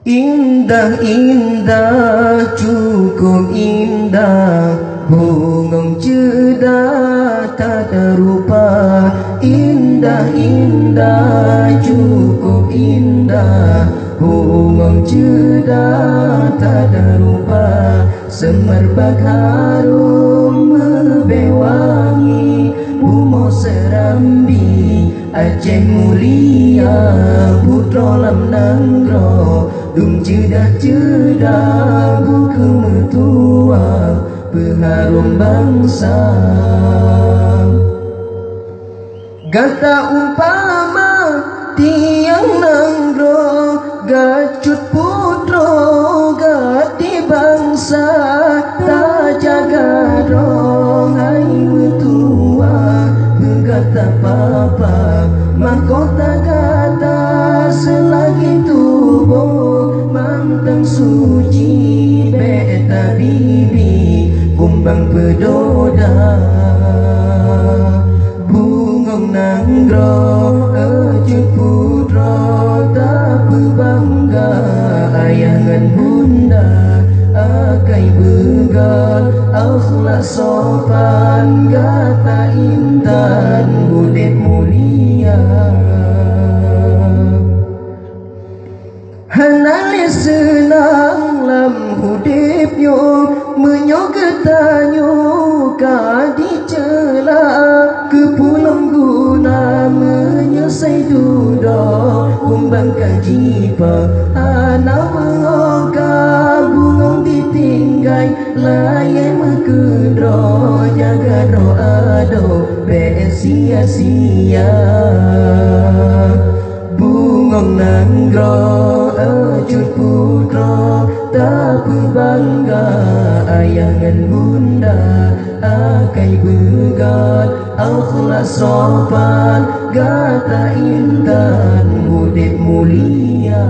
Indah, indah, cukup indah, bungong cedah tak terupa. Indah, indah, cukup indah, bungong cedah tak terupa. Semerbak harum mebewangi, bumo serambi, Aceh mulia, putra lam nanggro. Dung cedah-cedah buku mertua, pengharum bangsa. Gata umpama tiang nanggro, gacut putro gati bangsa. Tak jaga rong hai mertua, gata papa mahkota gata selagi tubuh. Mantang suci beta bibi, kumbang pedoda. Bungong nanggro ecut putra, tak berbangga ayangan bunda. Akai begal akhlak sopan, gata intan budek mulia. Hanale senang lam hudip yo, menyo getanyo ka dicela. Kepulang guna menyesai duda, kumbangkan jipa anak mengoka. Bungong ditinggai layan mekedro, jaga roh ado be sia-sia. Bungong nanggro ecut putra, tak berbangga ayangan bunda. Akai begal akhlak sopan, gata intan budek mulia.